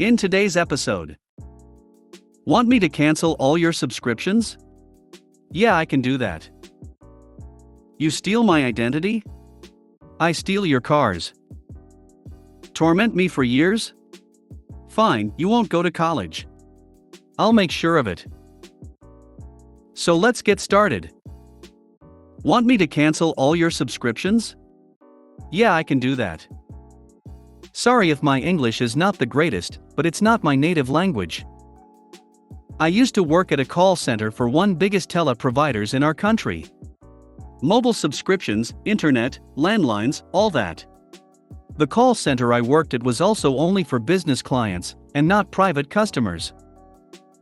In today's episode, want me to cancel all your subscriptions? Yeah, I can do that. You steal my identity? I steal your cars. Torment me for years? Fine, you won't go to college. I'll make sure of it. So let's get started. Want me to cancel all your subscriptions? Yeah, I can do that. Sorry if my English is not the greatest, but it's not my native language. I used to work at a call center for one biggest tele providers in our country. Mobile subscriptions, internet, landlines, all that. The call center I worked at was also only for business clients, and not private customers.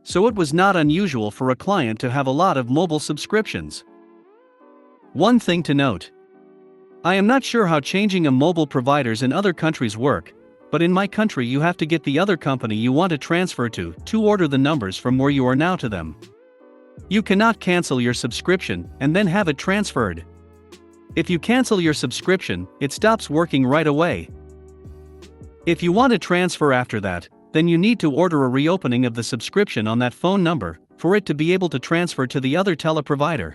So it was not unusual for a client to have a lot of mobile subscriptions. One thing to note. I am not sure how changing a mobile providers in other countries work, but in my country you have to get the other company you want to transfer to order the numbers from where you are now to them. You cannot cancel your subscription and then have it transferred. If you cancel your subscription, it stops working right away. If you want to transfer after that, then you need to order a reopening of the subscription on that phone number for it to be able to transfer to the other teleprovider.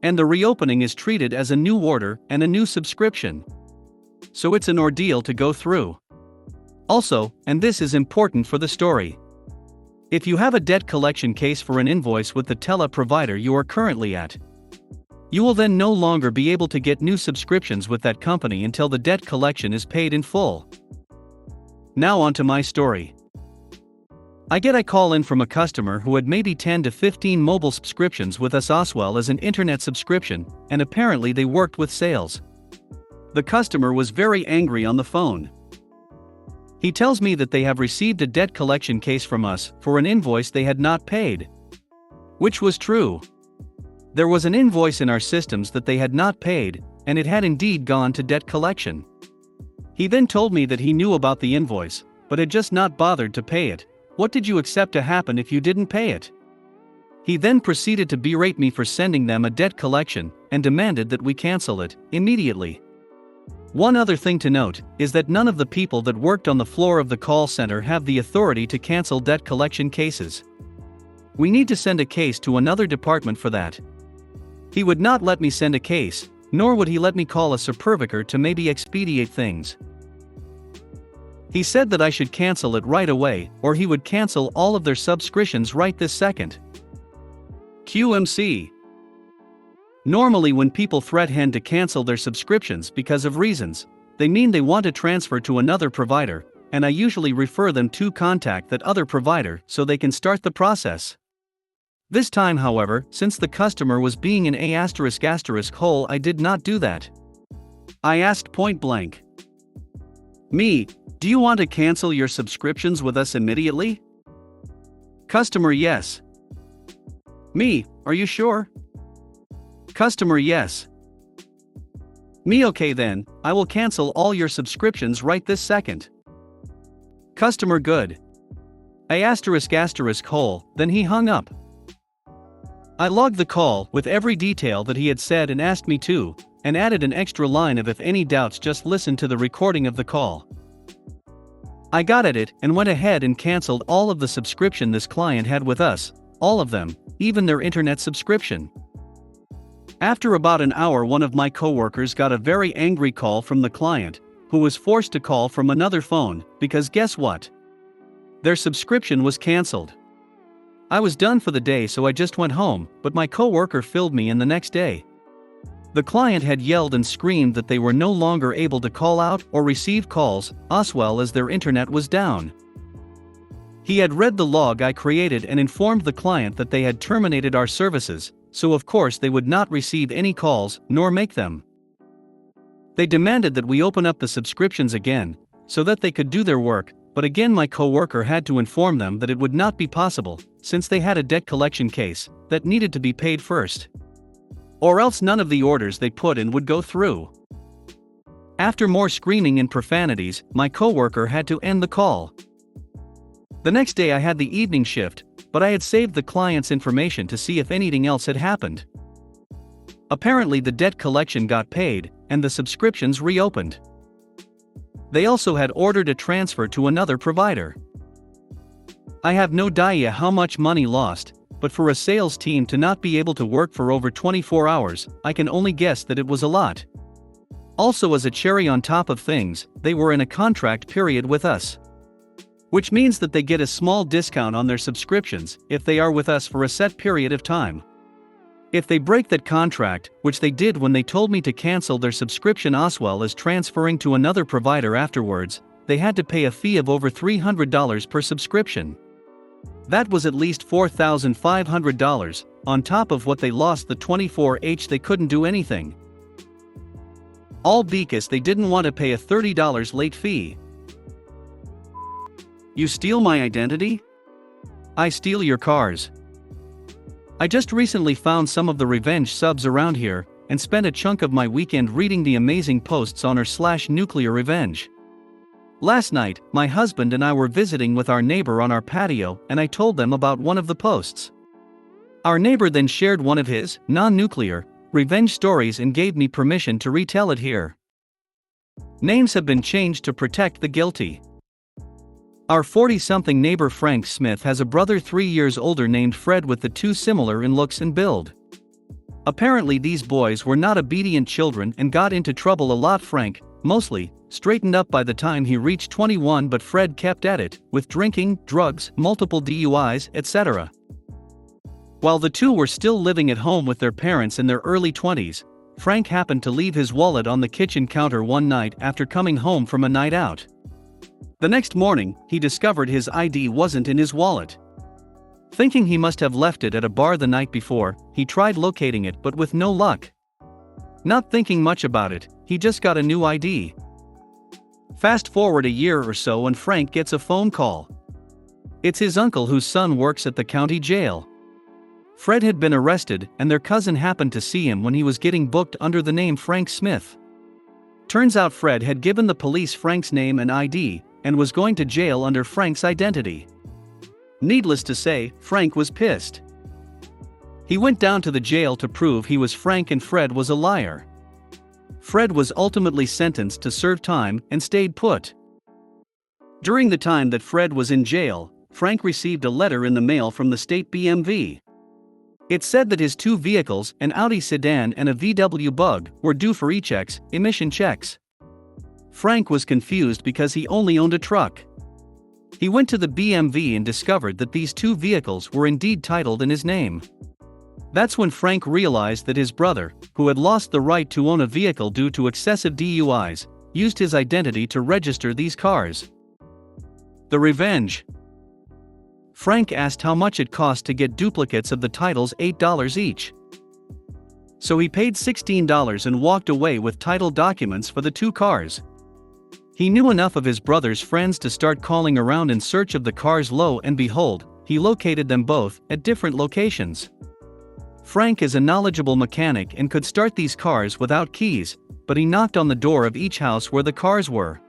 And the reopening is treated as a new order and a new subscription. So it's an ordeal to go through. Also, and this is important for the story, if you have a debt collection case for an invoice with the teleprovider you are currently at, you will then no longer be able to get new subscriptions with that company until the debt collection is paid in full. Now on to my story. I get a call in from a customer who had maybe 10 to 15 mobile subscriptions with us as well as an internet subscription, and apparently they worked with sales. The customer was very angry on the phone. He tells me that they have received a debt collection case from us for an invoice they had not paid. Which was true. There was an invoice in our systems that they had not paid, and it had indeed gone to debt collection. He then told me that he knew about the invoice, but had just not bothered to pay it. What did you accept to happen if you didn't pay it? He then proceeded to berate me for sending them a debt collection and demanded that we cancel it immediately. One other thing to note is that none of the people that worked on the floor of the call center have the authority to cancel debt collection cases. We need to send a case to another department for that. He would not let me send a case, nor would he let me call a supervisor to maybe expedite things. He said that I should cancel it right away, or he would cancel all of their subscriptions right this second. QMC. Normally when people threaten to cancel their subscriptions because of reasons, they mean they want to transfer to another provider, and I usually refer them to contact that other provider so they can start the process. This time however, since the customer was being an hole, I did not do that. I asked point blank. Me, do you want to cancel your subscriptions with us immediately? Customer, yes. Me, are you sure? Customer, yes. Me, okay then, I will cancel all your subscriptions right this second. Customer, good. Then he hung up. I logged the call with every detail that he had said and asked me to, and added an extra line of if any doubts just listen to the recording of the call. I got at it and went ahead and cancelled all of the subscription this client had with us, all of them, even their internet subscription. After about an hour, one of my coworkers got a very angry call from the client, who was forced to call from another phone, because guess what? Their subscription was cancelled. I was done for the day, so I just went home, but my coworker filled me in the next day. The client had yelled and screamed that they were no longer able to call out or receive calls, as well as their internet was down. He had read the log I created and informed the client that they had terminated our services, so of course they would not receive any calls, nor make them. They demanded that we open up the subscriptions again, so that they could do their work, but again my coworker had to inform them that it would not be possible, since they had a debt collection case that needed to be paid first. Or else none of the orders they put in would go through. After more screaming and profanities, my coworker had to end the call. The next day I had the evening shift, but I had saved the client's information to see if anything else had happened. Apparently the debt collection got paid, and the subscriptions reopened. They also had ordered a transfer to another provider. I have no idea how much money lost, but for a sales team to not be able to work for over 24 hours, I can only guess that it was a lot. Also, as a cherry on top of things, they were in a contract period with us. Which means that they get a small discount on their subscriptions if they are with us for a set period of time. If they break that contract, which they did when they told me to cancel their subscription as well as transferring to another provider afterwards, they had to pay a fee of over $300 per subscription. That was at least $4,500, on top of what they lost the 24H they couldn't do anything. All because they didn't want to pay a $30 late fee. You steal my identity? I steal your cars. I just recently found some of the Revenge subs around here, and spent a chunk of my weekend reading the amazing posts on r/nuclear revenge. Last night, my husband and I were visiting with our neighbor on our patio, and I told them about one of the posts. Our neighbor then shared one of his non-nuclear revenge stories and gave me permission to retell it here. Names have been changed to protect the guilty. Our 40-something neighbor Frank Smith has a brother 3 years older named Fred, with the two similar in looks and build. Apparently these boys were not obedient children and got into trouble a lot. Frank, mostly, straightened up by the time he reached 21, but Fred kept at it, with drinking, drugs, multiple DUIs, etc. While the two were still living at home with their parents in their early 20s, Frank happened to leave his wallet on the kitchen counter one night after coming home from a night out. The next morning, he discovered his ID wasn't in his wallet. Thinking he must have left it at a bar the night before, he tried locating it but with no luck. Not thinking much about it, he just got a new ID. Fast forward a year or so and Frank gets a phone call. It's his uncle whose son works at the county jail. Fred had been arrested and their cousin happened to see him when he was getting booked under the name Frank Smith. Turns out Fred had given the police Frank's name and ID, and was going to jail under Frank's identity. Needless to say, Frank was pissed. He went down to the jail to prove he was Frank and Fred was a liar. Fred was ultimately sentenced to serve time and stayed put. During the time that Fred was in jail, Frank received a letter in the mail from the state BMV. It said that his two vehicles, an Audi sedan and a VW Bug, were due for e-checks, emission checks. Frank was confused because he only owned a truck. He went to the BMV and discovered that these two vehicles were indeed titled in his name. That's when Frank realized that his brother, who had lost the right to own a vehicle due to excessive DUIs, used his identity to register these cars. The revenge. Frank asked how much it cost to get duplicates of the titles, $8 each. So he paid $16 and walked away with title documents for the two cars. He knew enough of his brother's friends to start calling around in search of the cars. Lo and behold, he located them both at different locations. Frank is a knowledgeable mechanic and could start these cars without keys, but he knocked on the door of each house where the cars were.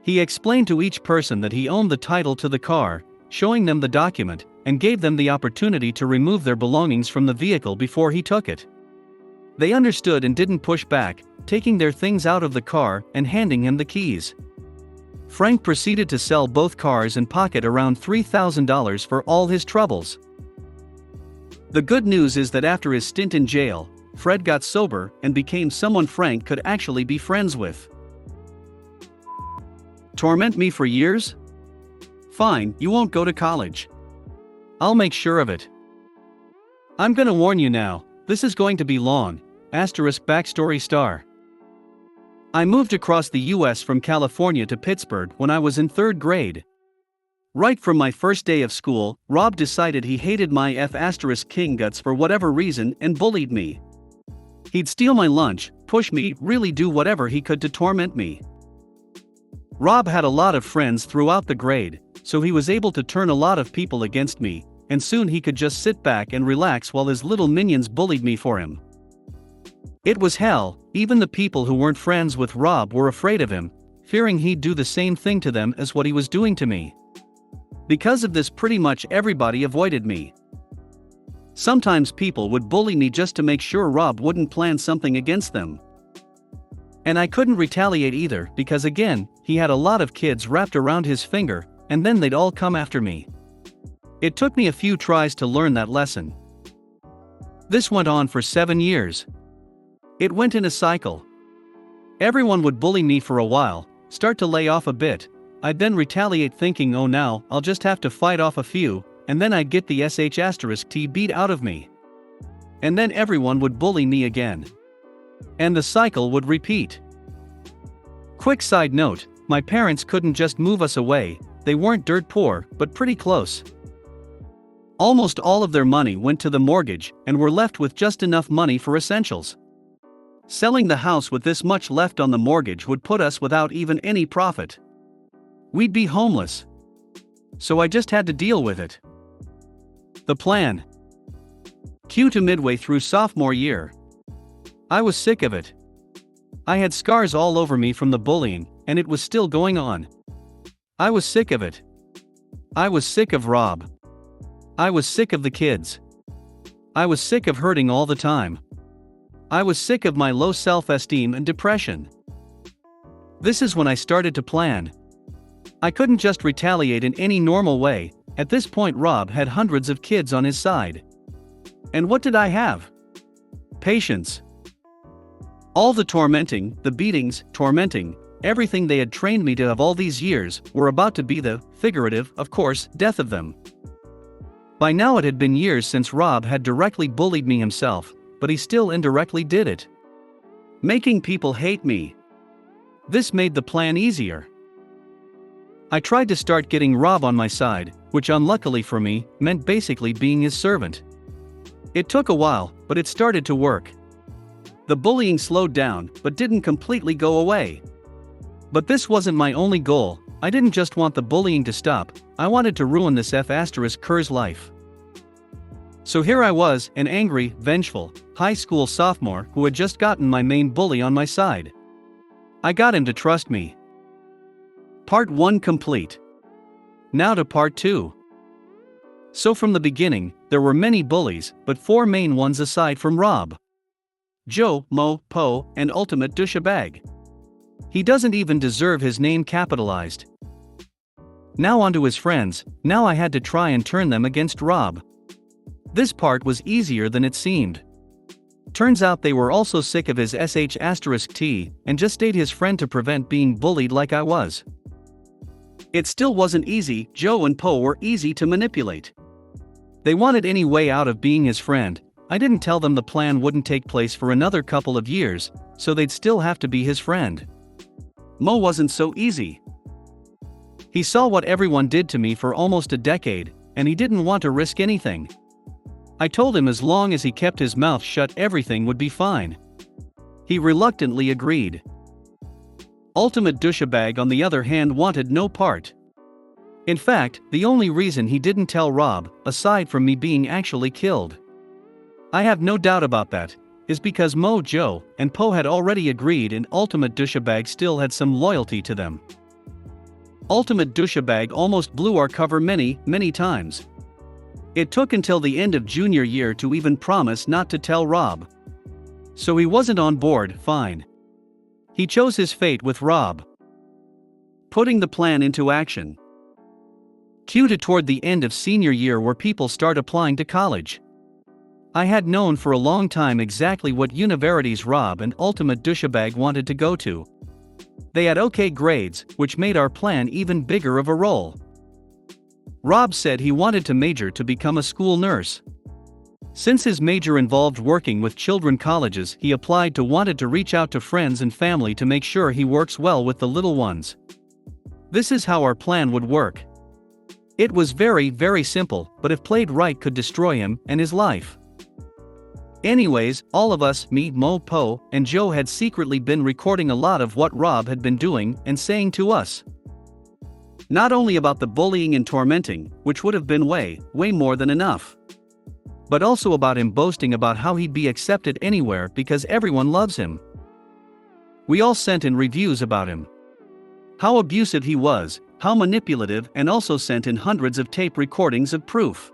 He explained to each person that he owned the title to the car, showing them the document, and gave them the opportunity to remove their belongings from the vehicle before he took it. They understood and didn't push back, taking their things out of the car and handing him the keys. Frank proceeded to sell both cars and pocket around $3,000 for all his troubles. The good news is that after his stint in jail, Fred got sober and became someone Frank could actually be friends with. Torment me for years? Fine, you won't go to college. I'll make sure of it. I'm gonna warn you now, this is going to be long. Backstory star. I moved across the US from California to Pittsburgh when I was in 3rd grade. Right from my first day of school, Rob decided he hated my King guts for whatever reason and bullied me. He'd steal my lunch, push me, really do whatever he could to torment me. Rob had a lot of friends throughout the grade, so he was able to turn a lot of people against me, and soon he could just sit back and relax while his little minions bullied me for him. It was hell. Even the people who weren't friends with Rob were afraid of him, fearing he'd do the same thing to them as what he was doing to me. Because of this, pretty much everybody avoided me. Sometimes people would bully me just to make sure Rob wouldn't plan something against them. And I couldn't retaliate either because again, he had a lot of kids wrapped around his finger, and then they'd all come after me. It took me a few tries to learn that lesson. This went on for 7 years. It went in a cycle. Everyone would bully me for a while, start to lay off a bit. I'd then retaliate thinking, oh now, I'll just have to fight off a few, and then I'd get the sh*t beat out of me. And then everyone would bully me again. And the cycle would repeat. Quick side note, my parents couldn't just move us away, they weren't dirt poor, but pretty close. Almost all of their money went to the mortgage, and were left with just enough money for essentials. Selling the house with this much left on the mortgage would put us without even any profit. We'd be homeless. So I just had to deal with it. The plan. Cue to midway through sophomore year. I was sick of it. I had scars all over me from the bullying, and it was still going on. I was sick of it. I was sick of Rob. I was sick of the kids. I was sick of hurting all the time. I was sick of my low self-esteem and depression. This is when I started to plan. I couldn't just retaliate in any normal way. At this point Rob had hundreds of kids on his side. And what did I have? Patience. All the tormenting, the beatings, tormenting, everything they had trained me to have all these years, were about to be the, figurative, of course, death of them. By now it had been years since Rob had directly bullied me himself, but he still indirectly did it. Making people hate me. This made the plan easier. I tried to start getting Rob on my side, which unluckily for me, meant basically being his servant. It took a while, but it started to work. The bullying slowed down, but didn't completely go away. But this wasn't my only goal. I didn't just want the bullying to stop, I wanted to ruin this F***'s life. So here I was, an angry, vengeful, high school sophomore who had just gotten my main bully on my side. I got him to trust me. Part 1 complete. Now to part 2. So from the beginning, there were many bullies, but 4 main ones aside from Rob. Joe, Mo, Po, and Ultimate Douchebag. He doesn't even deserve his name capitalized. Now onto his friends. Now I had to try and turn them against Rob. This part was easier than it seemed. Turns out they were also sick of his sh*t and just stayed his friend to prevent being bullied like I was. It still wasn't easy. Joe and Po were easy to manipulate. They wanted any way out of being his friend. I didn't tell them the plan wouldn't take place for another couple of years, so they'd still have to be his friend. Mo wasn't so easy. He saw what everyone did to me for almost a decade, and he didn't want to risk anything. I told him as long as he kept his mouth shut everything would be fine. He reluctantly agreed. Ultimate Douchebag on the other hand wanted no part. In fact, the only reason he didn't tell Rob, aside from me being actually killed, I have no doubt about that, is because Mo, Joe, and Po had already agreed and Ultimate Douchebag still had some loyalty to them. Ultimate Douchebag almost blew our cover many, many times. It took until the end of junior year to even promise not to tell Rob. So he wasn't on board, fine. He chose his fate with Rob. Putting the plan into action. Cue to toward the end of senior year where people start applying to college. I had known for a long time exactly what universities Rob and Ultimate Douchebag wanted to go to. They had okay grades, which made our plan even bigger of a role. Rob said he wanted to major to become a school nurse. Since his major involved working with children colleges, he applied to wanted to reach out to friends and family to make sure he works well with the little ones. This is how our plan would work. It was very, very simple, but if played right could destroy him and his life. Anyways, all of us, me, Mo, Po, and Joe had secretly been recording a lot of what Rob had been doing and saying to us. Not only about the bullying and tormenting, which would have been way, way more than enough, but also about him boasting about how he'd be accepted anywhere because everyone loves him. We all sent in reviews about him. How abusive he was, how manipulative, and also sent in hundreds of tape recordings of proof.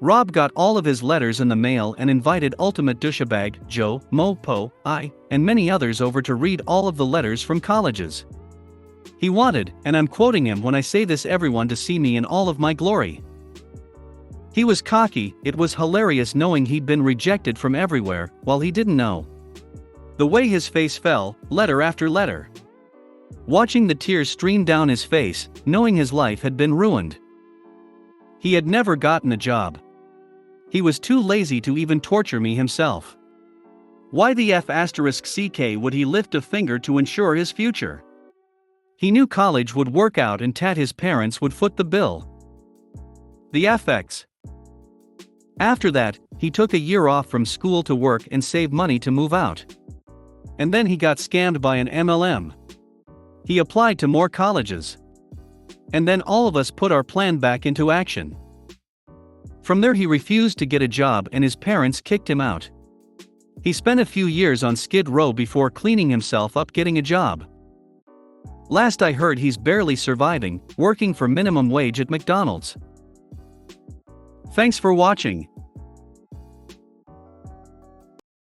Rob got all of his letters in the mail and invited Ultimate Douchebag, Joe, Mo, Po, I, and many others over to read all of the letters from colleges. He wanted, and I'm quoting him when I say this, everyone to see me in all of my glory. He was cocky. It was hilarious knowing he'd been rejected from everywhere, while he didn't know. The way his face fell, letter after letter. Watching the tears stream down his face, knowing his life had been ruined. He had never gotten a job. He was too lazy to even torture me himself. Why the F***ck would he lift a finger to ensure his future? He knew college would work out and his parents would foot the bill. The FX. After that, he took a year off from school to work and save money to move out. And then he got scammed by an MLM. He applied to more colleges. And then all of us put our plan back into action. From there he refused to get a job and his parents kicked him out. He spent a few years on Skid Row before cleaning himself up getting a job. Last I heard he's barely surviving, working for minimum wage at McDonald's. Thanks for watching.